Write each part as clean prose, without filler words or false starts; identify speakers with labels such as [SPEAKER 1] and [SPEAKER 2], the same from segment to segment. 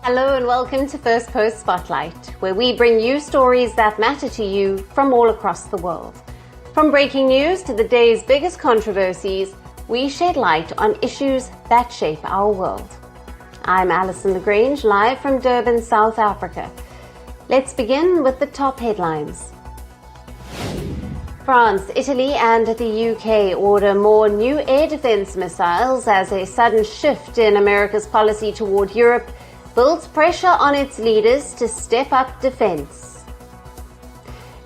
[SPEAKER 1] Hello and welcome to Firstpost Spotlight, where we bring you stories that matter to you from all across the world. From breaking news to the day's biggest controversies, we shed light on issues that shape our world. I'm Alison LaGrange, live from Durban, South Africa. Let's begin with the top headlines. France, Italy and the UK order more new air defense missiles as a sudden shift in America's policy toward Europe builds pressure on its leaders to step up defense.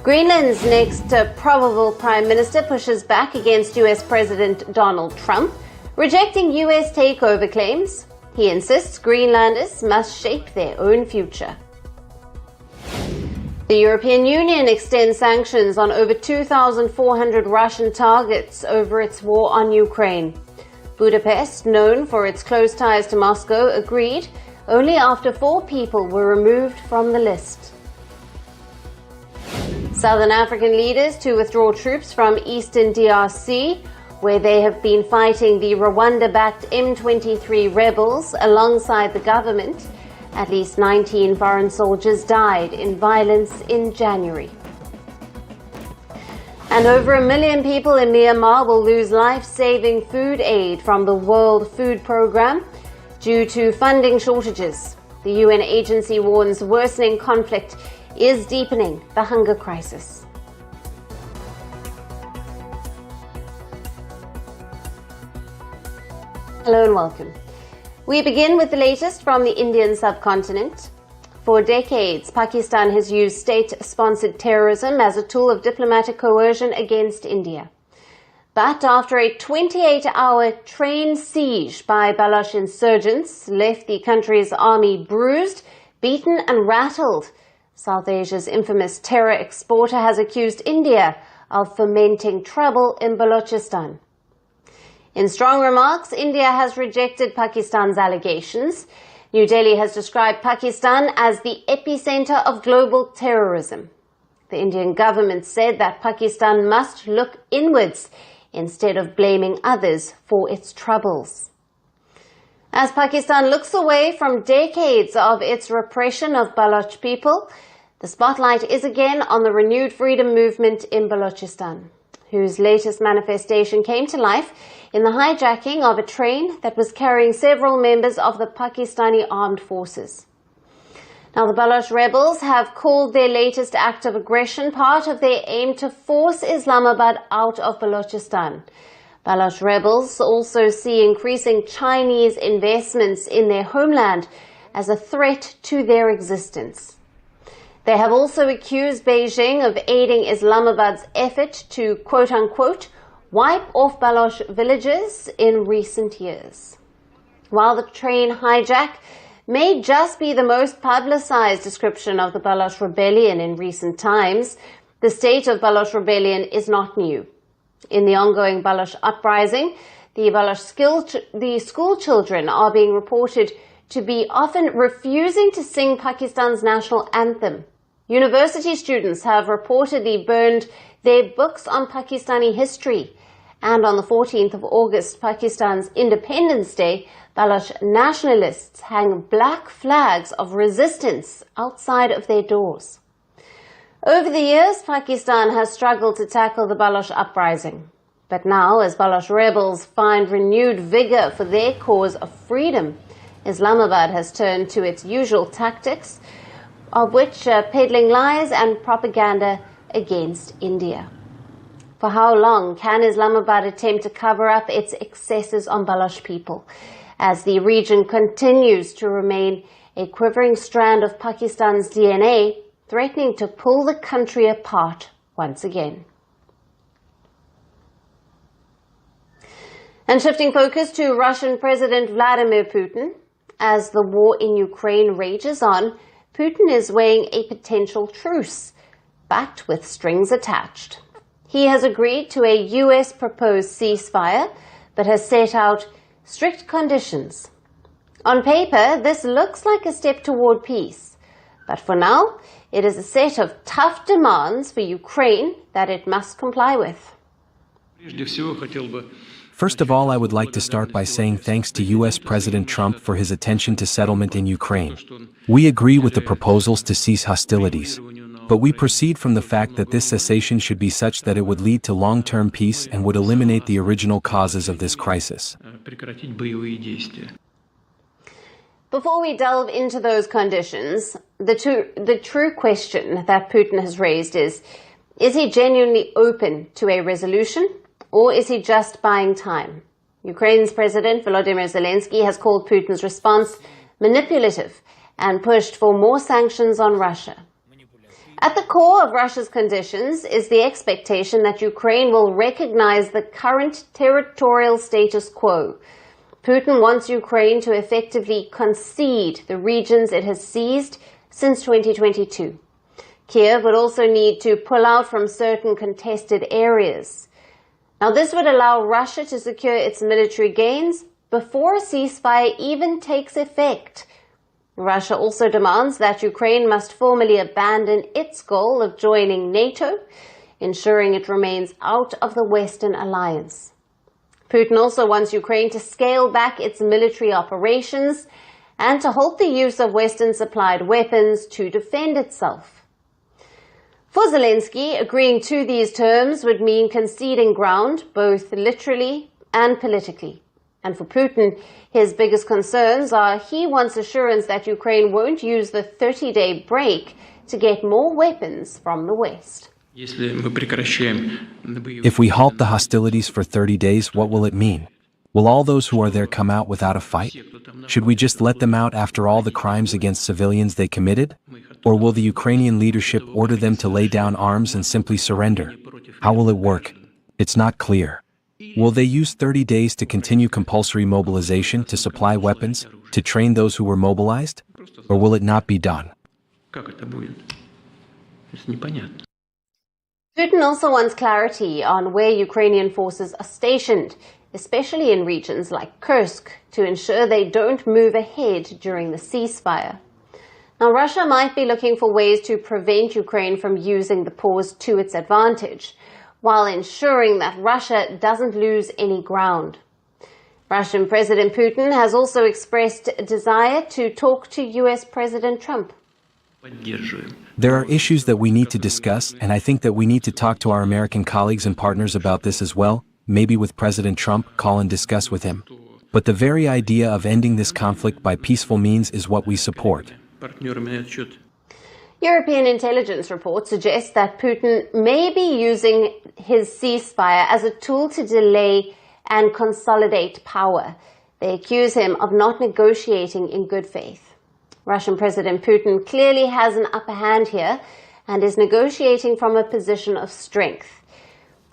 [SPEAKER 1] Greenland's next probable prime minister pushes back against US President Donald Trump, rejecting US takeover claims. He insists Greenlanders must shape their own future. The European Union extends sanctions on over 2,400 Russian targets over its war on Ukraine. Budapest, known for its close ties to Moscow, agreed only after 4 people were removed from the list. Southern African leaders to withdraw troops from eastern DRC, where they have been fighting the Rwanda-backed M23 rebels alongside the government. At least 19 foreign soldiers died in violence in January. And over 1 million people in Myanmar will lose life-saving food aid from the World Food Programme due to funding shortages. The UN agency warns worsening conflict is deepening the hunger crisis. Hello and welcome. We begin with the latest from the Indian subcontinent. For decades, Pakistan has used state-sponsored terrorism as a tool of diplomatic coercion against India. But after a 28-hour train siege by Baloch insurgents left the country's army bruised, beaten and rattled, South Asia's infamous terror exporter has accused India of fomenting trouble in Balochistan. In strong remarks, India has rejected Pakistan's allegations. New Delhi has described Pakistan as the epicenter of global terrorism. The Indian government said that Pakistan must look inwards instead of blaming others for its troubles. As Pakistan looks away from decades of its repression of Baloch people, the spotlight is again on the renewed freedom movement in Balochistan, whose latest manifestation came to life in the hijacking of a train that was carrying several members of the Pakistani armed forces. Now, the Baloch rebels have called their latest act of aggression part of their aim to force Islamabad out of Balochistan. Baloch rebels also see increasing Chinese investments in their homeland as a threat to their existence. They have also accused Beijing of aiding Islamabad's effort to, quote-unquote, wipe off Baloch villages in recent years. While the train hijack may just be the most publicized description of the Baloch rebellion in recent times, the state of Baloch rebellion is not new. In the ongoing Baloch uprising, the school children are being reported to be often refusing to sing Pakistan's national anthem. University students have reportedly burned their books on Pakistani history. And on the 14th of August, Pakistan's Independence Day, Baloch nationalists hang black flags of resistance outside of their doors. Over the years, Pakistan has struggled to tackle the Baloch uprising. But now, as Baloch rebels find renewed vigor for their cause of freedom, Islamabad has turned to its usual tactics, of which peddling lies and propaganda against India. For how long can Islamabad attempt to cover up its excesses on Baloch people, as the region continues to remain a quivering strand of Pakistan's DNA, threatening to pull the country apart once again? And shifting focus to Russian President Vladimir Putin, as the war in Ukraine rages on, Putin is weighing a potential truce, but with strings attached. He has agreed to a US proposed ceasefire, but has set out strict conditions. On paper, this looks like a step toward peace, but for now, it is a set of tough demands for Ukraine that it must comply with.
[SPEAKER 2] First of all, I would like to start by saying thanks to US President Trump for his attention to settlement in Ukraine. We agree with the proposals to cease hostilities, but we proceed from the fact that this cessation should be such that it would lead to long-term peace and would eliminate the original causes of this crisis.
[SPEAKER 1] Before we delve into those conditions, the true question that Putin has raised is he genuinely open to a resolution, or is he just buying time? Ukraine's President Volodymyr Zelensky has called Putin's response manipulative and pushed for more sanctions on Russia. At the core of Russia's conditions is the expectation that Ukraine will recognize the current territorial status quo. Putin wants Ukraine to effectively concede the regions it has seized since 2022. Kiev would also need to pull out from certain contested areas. Now, this would allow Russia to secure its military gains before a ceasefire even takes effect. Russia also demands that Ukraine must formally abandon its goal of joining NATO, ensuring it remains out of the Western alliance. Putin also wants Ukraine to scale back its military operations and to halt the use of Western-supplied weapons to defend itself. For Zelensky, agreeing to these terms would mean conceding ground, both literally and politically. And for Putin, his biggest concerns are he wants assurance that Ukraine won't use the 30-day break to get more weapons from the West.
[SPEAKER 2] If we halt the hostilities for 30 days, what will it mean? Will all those who are there come out without a fight? Should we just let them out after all the crimes against civilians they committed? Or will the Ukrainian leadership order them to lay down arms and simply surrender? How will it work? It's not clear. Will they use 30 days to continue compulsory mobilization, to supply weapons, to train those who were mobilized? Or will it not be done?
[SPEAKER 1] Putin also wants clarity on where Ukrainian forces are stationed, especially in regions like Kursk, to ensure they don't move ahead during the ceasefire. Now, Russia might be looking for ways to prevent Ukraine from using the pause to its advantage, while ensuring that Russia doesn't lose any ground. Russian President Putin has also expressed a desire to talk to US President Trump.
[SPEAKER 2] There are issues that we need to discuss, and I think that we need to talk to our American colleagues and partners about this as well, maybe with President Trump, call and discuss with him. But the very idea of ending this conflict by peaceful means is what we support.
[SPEAKER 1] European intelligence reports suggest that Putin may be using his ceasefire as a tool to delay and consolidate power. They accuse him of not negotiating in good faith. Russian President Putin clearly has an upper hand here and is negotiating from a position of strength.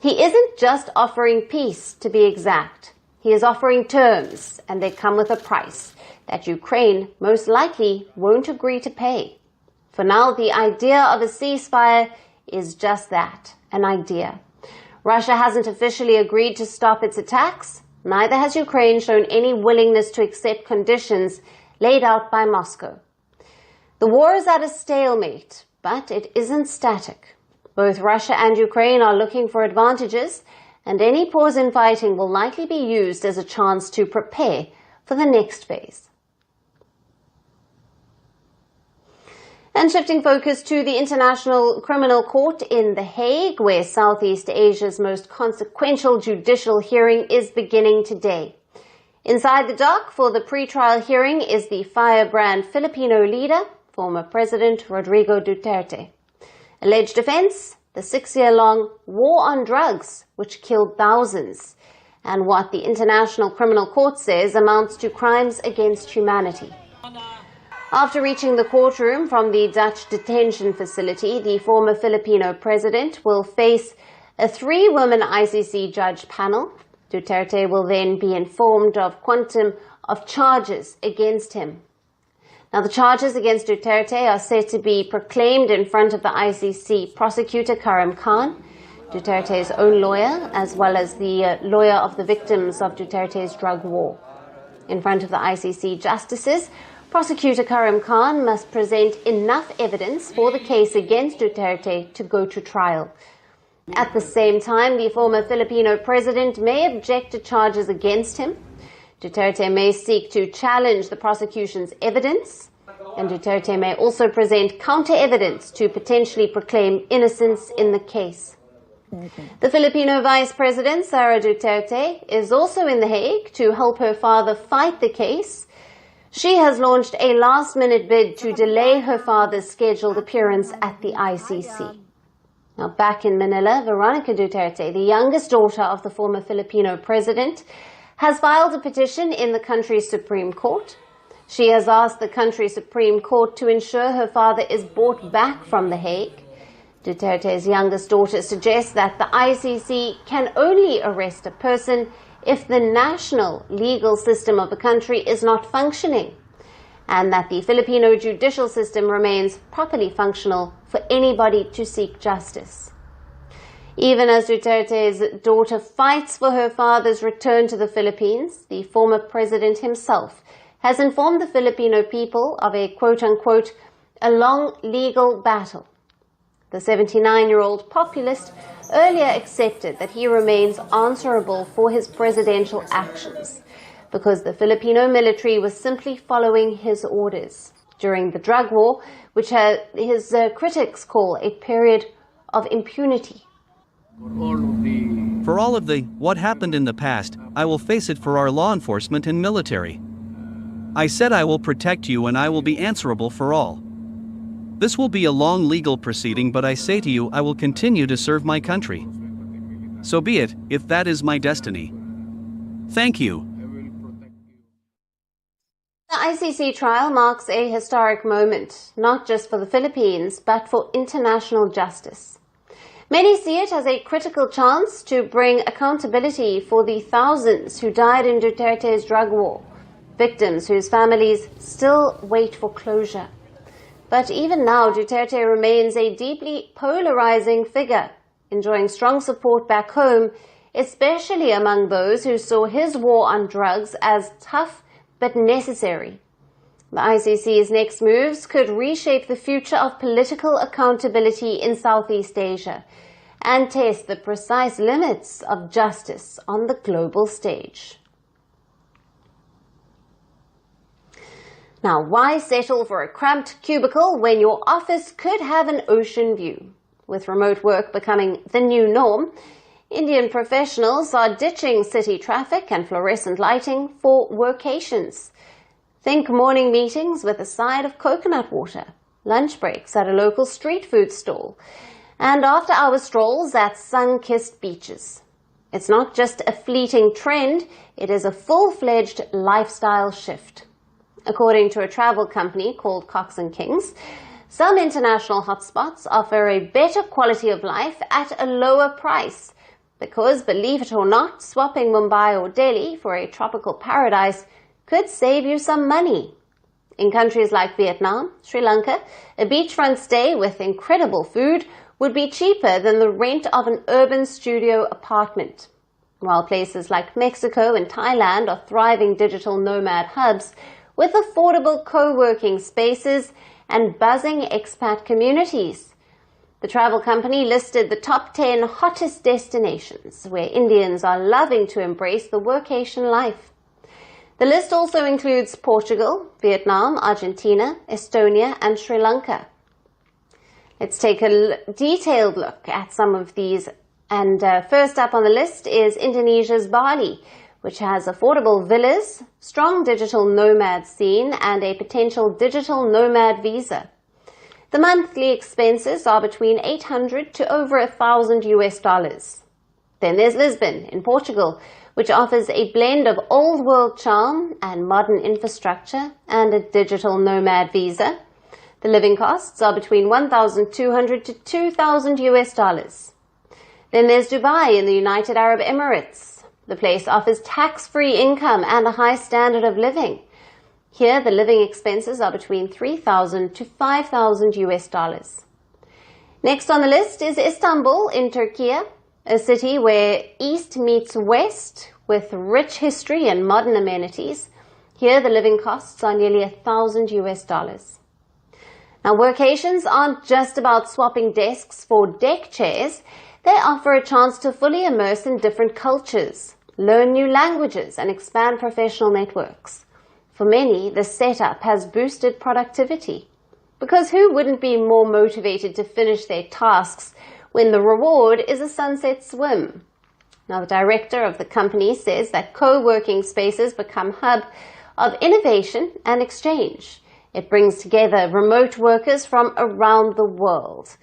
[SPEAKER 1] He isn't just offering peace, to be exact. He is offering terms, and they come with a price that Ukraine most likely won't agree to pay. For now, the idea of a ceasefire is just that, an idea. Russia hasn't officially agreed to stop its attacks. Neither has Ukraine shown any willingness to accept conditions laid out by Moscow. The war is at a stalemate, but it isn't static. Both Russia and Ukraine are looking for advantages, and any pause in fighting will likely be used as a chance to prepare for the next phase. And shifting focus to the International Criminal Court in The Hague, where Southeast Asia's most consequential judicial hearing is beginning today. Inside the dock for the pre-trial hearing is the firebrand Filipino leader, former President Rodrigo Duterte. Alleged offense, the 6-year-long war on drugs, which killed thousands, and what the International Criminal Court says amounts to crimes against humanity. After reaching the courtroom from the Dutch detention facility, the former Filipino president will face a 3-woman ICC judge panel. Duterte will then be informed of quantum of charges against him. Now, the charges against Duterte are set to be proclaimed in front of the ICC prosecutor Karim Khan, Duterte's own lawyer, as well as the lawyer of the victims of Duterte's drug war. In front of the ICC justices, Prosecutor Karim Khan must present enough evidence for the case against Duterte to go to trial. At the same time, the former Filipino president may object to charges against him. Duterte may seek to challenge the prosecution's evidence, and Duterte may also present counter-evidence to potentially proclaim innocence in the case. The Filipino Vice President, Sara Duterte, is also in The Hague to help her father fight the case. She has launched a last-minute bid to delay her father's scheduled appearance at the ICC. Now, back in Manila, Veronica Duterte, the youngest daughter of the former Filipino president, has filed a petition in the country's Supreme Court. She has asked the country's Supreme Court to ensure her father is brought back from The Hague. Duterte's youngest daughter suggests that the ICC can only arrest a person if the national legal system of the country is not functioning, and that the Filipino judicial system remains properly functional for anybody to seek justice. Even as Duterte's daughter fights for her father's return to the Philippines, the former president himself has informed the Filipino people of a quote-unquote, a long legal battle. The 79-year-old populist earlier accepted that he remains answerable for his presidential actions because the Filipino military was simply following his orders during the drug war, which his critics call a period of impunity.
[SPEAKER 3] For all of the what happened in the past, I will face it for our law enforcement and military. I said I will protect you and I will be answerable for all. This will be a long legal proceeding, but I say to you, I will continue to serve my country. So be it, if that is my destiny. Thank you.
[SPEAKER 1] The ICC trial marks a historic moment, not just for the Philippines, but for international justice. Many see it as a critical chance to bring accountability for the thousands who died in Duterte's drug war, victims whose families still wait for closure. But even now, Duterte remains a deeply polarizing figure, enjoying strong support back home, especially among those who saw his war on drugs as tough but necessary. The ICC's next moves could reshape the future of political accountability in Southeast Asia and test the precise limits of justice on the global stage. Now, why settle for a cramped cubicle when your office could have an ocean view? With remote work becoming the new norm, Indian professionals are ditching city traffic and fluorescent lighting for workations. Think morning meetings with a side of coconut water, lunch breaks at a local street food stall, and after-hour strolls at sun-kissed beaches. It's not just a fleeting trend, it is a full-fledged lifestyle shift. According to a travel company called Cox & Kings, some international hotspots offer a better quality of life at a lower price because, believe it or not, swapping Mumbai or Delhi for a tropical paradise could save you some money. In countries like Vietnam, Sri Lanka, a beachfront stay with incredible food would be cheaper than the rent of an urban studio apartment. While places like Mexico and Thailand are thriving digital nomad hubs with affordable co-working spaces and buzzing expat communities. The travel company listed the top 10 hottest destinations where Indians are loving to embrace the workation life. The list also includes Portugal, Vietnam, Argentina, Estonia, and Sri Lanka. Let's take a detailed look at some of these. And first up on the list is Indonesia's Bali, which has affordable villas, strong digital nomad scene, and a potential digital nomad visa. The monthly expenses are between $800 to over $1,000. Then there's Lisbon in Portugal, which offers a blend of old world charm and modern infrastructure and a digital nomad visa. The living costs are between $1,200 to $2,000. Then there's Dubai in the United Arab Emirates. The place offers tax-free income and a high standard of living. Here, the living expenses are between $3,000 to $5,000. Next on the list is Istanbul in Turkey, a city where East meets West with rich history and modern amenities. Here, the living costs are nearly $1,000. Now, workations aren't just about swapping desks for deck chairs. They offer a chance to fully immerse in different cultures, learn new languages, and expand professional networks. For many, this setup has boosted productivity, because who wouldn't be more motivated to finish their tasks when the reward is a sunset swim? Now, the director of the company says that co-working spaces become hub of innovation and exchange. It brings together remote workers from around the world.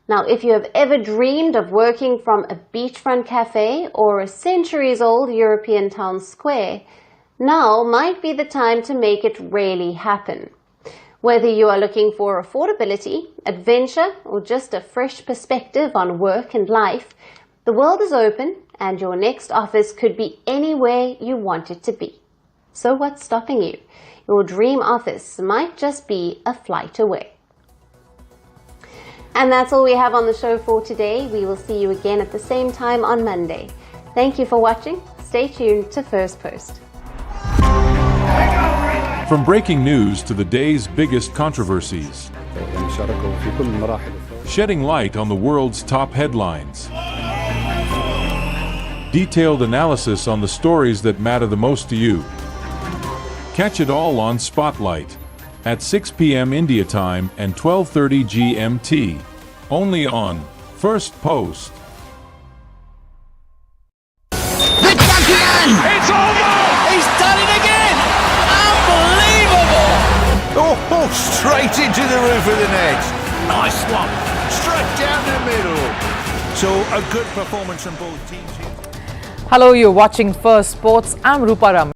[SPEAKER 1] Now, if you have ever dreamed of working from a beachfront cafe or a centuries-old European town square, now might be the time to make it really happen. Whether you are looking for affordability, adventure, or just a fresh perspective on work and life, the world is open and your next office could be anywhere you want it to be. So what's stopping you? Your dream office might just be a flight away. And that's all we have on the show for today. We will see you again at the same time on Monday. Thank you for watching. Stay tuned to Firstpost.
[SPEAKER 4] From breaking news to the day's biggest controversies, shedding light on the world's top headlines, detailed analysis on the stories that matter the most to you. Catch it all on Spotlight at 6 p.m. India time and 12:30 GMT, only on Firstpost.
[SPEAKER 5] It's over! He's done it again! Unbelievable!
[SPEAKER 6] Oh, straight into the roof of the net. Nice one. Straight down the middle. So a good performance from both teams here.
[SPEAKER 7] Hello, you're watching First Sports. I'm Rupa Ram.